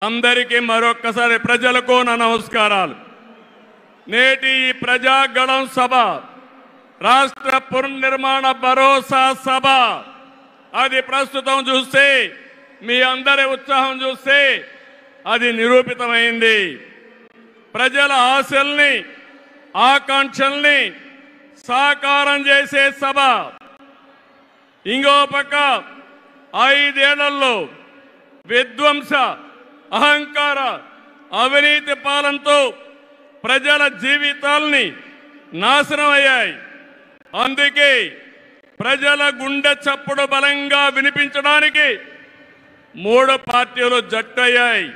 అందరికీ మరొక్కసారి ప్రజలకు నా నమస్కారాలు. నేటి ఈ ప్రజాగళం సభ రాష్ట్ర పునర్నిర్మాణ భరోసా సభ. అది ప్రస్తుతం చూస్తే మీ అందరి ఉత్సాహం చూస్తే అది నిరూపితమైంది. ప్రజల ఆశల్ని ఆకాంక్షల్ని సాకారం చేసే సభ. ఇంకో పక్క 5 ఏళ్లలో విధ్వంస అహంకార అవినీతి పాలనతో ప్రజల జీవితాల్ని నాశనం అయ్యాయి. అందుకే ప్రజల గుండె చప్పుడు బలంగా వినిపించడానికి 3 పార్టీలు జట్టయ్యాయి.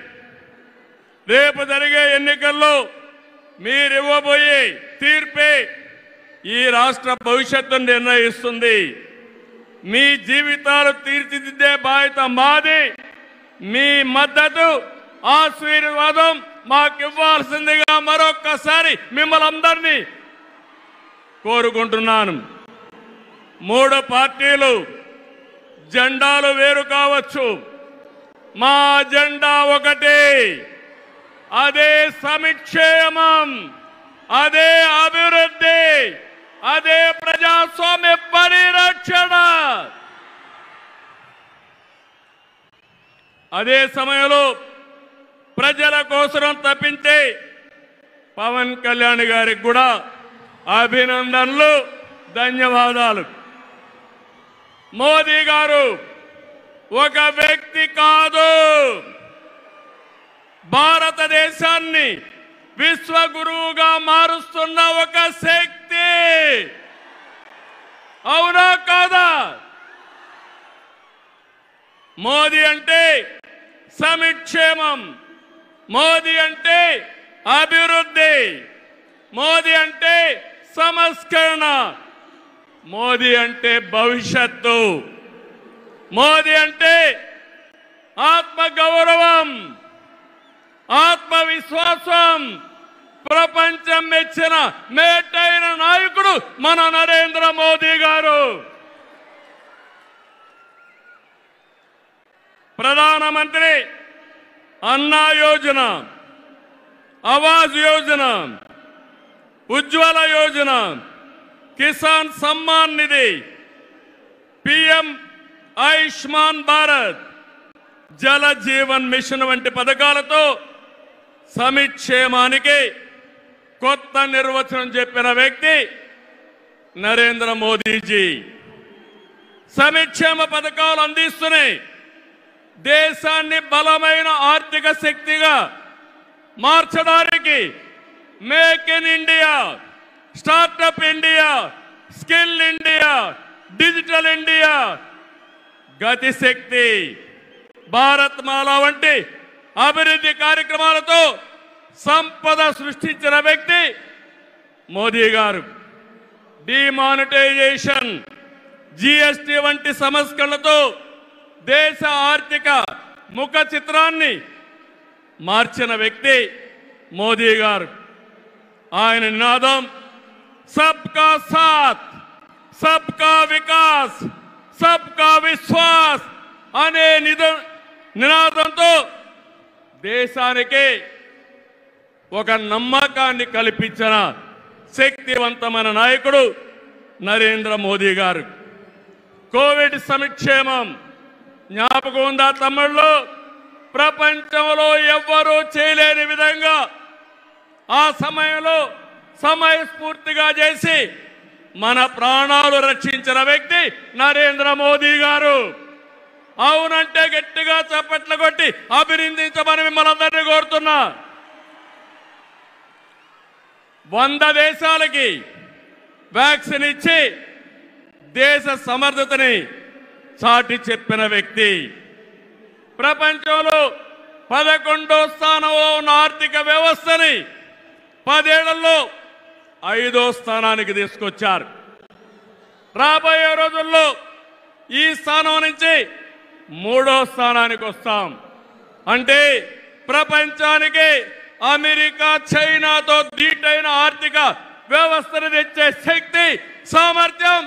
రేపు జరిగే ఎన్నికల్లో మీరివ్వబోయే తీర్పే ఈ రాష్ట్ర భవిష్యత్తును నిర్ణయిస్తుంది. మీ జీవితాలు తీర్చిదిద్దే బాధ్యత మాది. మీ మద్దతు ఆశీర్వాదం మాకివ్వాల్సిందిగా మరొక్కసారి మిమ్మల్ని అందరినీ కోరుకుంటున్నాను. 3 పార్టీలు జెండాలు వేరు కావచ్చు, మా జెండా ఒకటే. అదే సంక్షేమం, అదే అభివృద్ధి, అదే ప్రజాస్వామ్య పరిరక్షణ. అదే సమయంలో ప్రజల కోసం తప్పించే పవన్ కళ్యాణ్ గారికి కూడా అభినందనలు, ధన్యవాదాలు. మోదీ గారు ఒక వ్యక్తి కాదు, భారతదేశాన్ని విశ్వగురువుగా మారుస్తున్న ఒక శక్తి. అవునా కాదా? మోదీ అంటే సంక్షేమం, మోదీ అంటే అభివృద్ధి, మోదీ అంటే సంస్కరణ, మోదీ అంటే భవిష్యత్తు, మోదీ అంటే ఆత్మగౌరవం, ఆత్మవిశ్వాసం. ప్రపంచం మెచ్చిన మేటైన నాయకుడు మన నరేంద్ర మోదీ గారు. ప్రధానమంత్రి అన్నా యోజన, ఆవాస్ యోజన, ఉజ్వల యోజన, కిసాన్ సమ్మాన్ నిధి, పిఎం ఆయుష్మాన్ భారత్, జల జీవన్ మిషన్ వంటి పథకాలతో సంక్షేమానికి కొత్త నిర్వచనం చెప్పిన వ్యక్తి నరేంద్ర మోదీజీ. సంక్షేమ పథకాలు అందిస్తున్నాయి. దేశాన్ని బలమైన ఆర్థిక శక్తిగా మార్చడానికి make in India, startup India, skill India, digital India, Gatishakti, Bharatmala వంటి అభివృద్ధి కార్యక్రమాలతో సంపద సృష్టించిన వ్యక్తి మోదీ గారు. డిమానిటైజేషన్, జిఎస్టి వంటి సంస్కరణలతో దేశ ఆర్థిక ముఖ చిత్రాన్ని మార్చిన వ్యక్తి మోదీ గారు. ఆయన నినాదం సబ్కా సాత్, సబ్కా వికాస్, సబ్కా విశ్వాస్ అనే నినాదంతో దేశానికి ఒక నమ్మకాన్ని కల్పించిన శక్తివంతమైన నాయకుడు నరేంద్ర మోదీ గారు. కోవిడ్ సంక్షేమం జ్ఞాపకం ఉందా తమిళ్లో? ప్రపంచంలో ఎవ్వరూ చేయలేని విధంగా ఆ సమయంలో సమయస్ఫూర్తిగా చేసి మన ప్రాణాలు రక్షించిన వ్యక్తి నరేంద్ర మోదీ గారు. అవునంటే గట్టిగా చప్పట్లు కొట్టి అభినందించమని మిమ్మల్ని అందరినీ కోరుతున్నా. 100 దేశాలకి వ్యాక్సిన్ ఇచ్చి దేశ సమర్థతని చాటి చెప్పిన వ్యక్తి. ప్రపంచంలో 11వ స్థానంలో ఉన్న ఆర్థిక వ్యవస్థని 10 ఏళ్లలో 5వ స్థానానికి తీసుకొచ్చారు. రాబోయే రోజుల్లో ఈ స్థానం నుంచి 3వ స్థానానికి వస్తాం. అంటే ప్రపంచానికి అమెరికా, చైనాతో ధీటైన ఆర్థిక వ్యవస్థను తెచ్చే శక్తి, సామర్థ్యం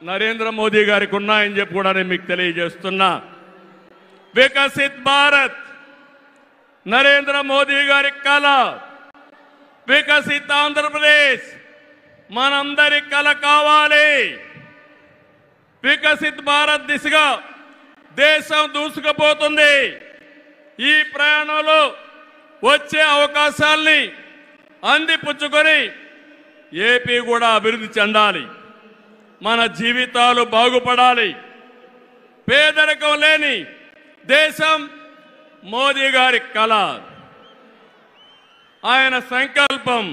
నరేంద్ర మోదీ గారికి ఉన్నాయని చెప్పి కూడా నేను మీకు తెలియజేస్తున్నా. వికసిత్ భారత్ నరేంద్ర మోదీ గారి కళ వికసిత ఆంధ్రప్రదేశ్ మనందరి కళ కావాలి. వికసిత్ భారత్ దిశగా దేశం దూసుకుపోతుంది. ఈ ప్రయాణంలో వచ్చే అవకాశాల్ని అందిపుచ్చుకొని ఏపీ కూడా అభివృద్ధి చెందాలి. మన జీవితాలు బాగుపడాలి. పేదరికం లేని దేశం మోదీ గారి కళ, ఆయన సంకల్పం.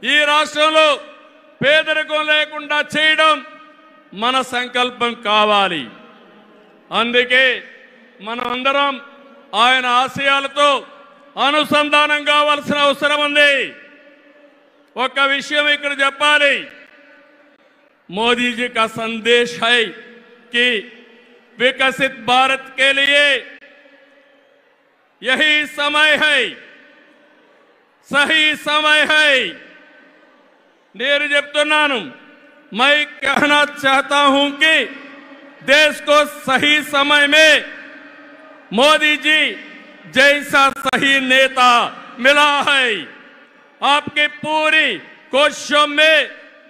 ఈ రాష్ట్రంలో పేదరికం లేకుండా చేయడం మన సంకల్పం కావాలి. అందుకే మనమందరం ఆయన ఆశయాలతో అనుసంధానం కావాల్సిన అవసరం ఉంది. ఒక విషయం ఇక్కడ చెప్పాలి. मोदी जी का संदेश है कि विकसित भारत के लिए यही समय है, सही समय है. నేను చెప్తున్నాను, मैं कहना चाहता हूं कि देश को सही समय में मोदी जी जैसा सही नेता मिला है. आपकी पूरी कोशिशों में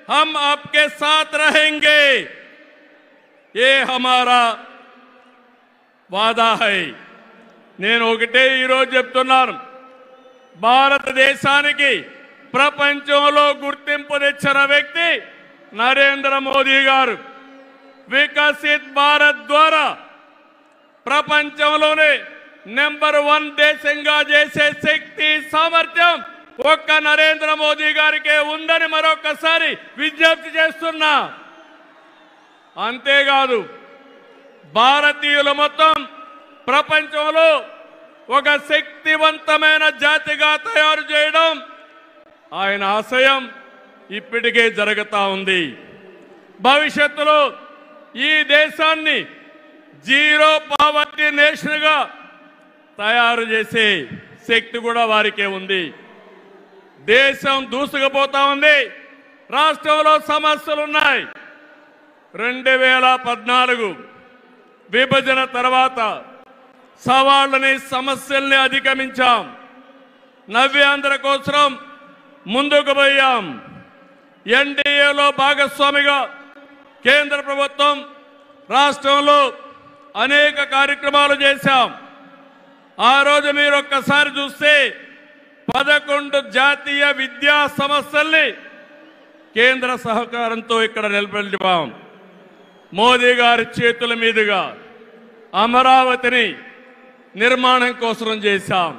हम आपके साथ रहेंगे, ये हमारा वादा है. నేను ఒకటే ఈరోజు చెప్తున్నాను, భారతదేశానికి ప్రపంచంలో గుర్తింపు తెచ్చిన వ్యక్తి నరేంద్ర మోదీ గారు. వికసిత్ భారత్ ద్వారా ప్రపంచంలోనే నెంబర్ 1 దేశంగా చేసే శక్తి సామర్థ్యం ఒక్క నరేంద్ర మోదీ గారికే ఉందని మరొకసారి విజ్ఞప్తి చేస్తున్నా. అంతేకాదు, భారతీయులు మొత్తం ప్రపంచంలో ఒక శక్తివంతమైన జాతిగా తయారు చేయడం ఆయన ఆశయం ఇప్పటికే జరుగుతా ఉంది. భవిష్యత్తులో ఈ దేశాన్ని జీరో పావర్టీ నేషన్గా తయారు చేసే శక్తి కూడా వారికే ఉంది. దేశం దూసుకుపోతా ఉంది. రాష్ట్రంలో సమస్యలు ఉన్నాయి. 2014 విభజన తర్వాత సవాళ్ళని సమస్యల్ని అధిగమించాం. నవ్యాంధ్ర కోసం ముందుకు పోయాం. ఎన్డీఏలో భాగస్వామిగా కేంద్ర ప్రభుత్వం రాష్ట్రంలో అనేక కార్యక్రమాలు చేశాం. ఆ రోజు మీరు ఒక్కసారి చూస్తే 11 జాతీయ విద్యా సంస్థల్ని కేంద్ర సహకారంతో ఇక్కడ నిలబెట్టాం. మోదీ గారి చేతుల మీదుగా అమరావతిని నిర్మాణం కోసం చేశాం.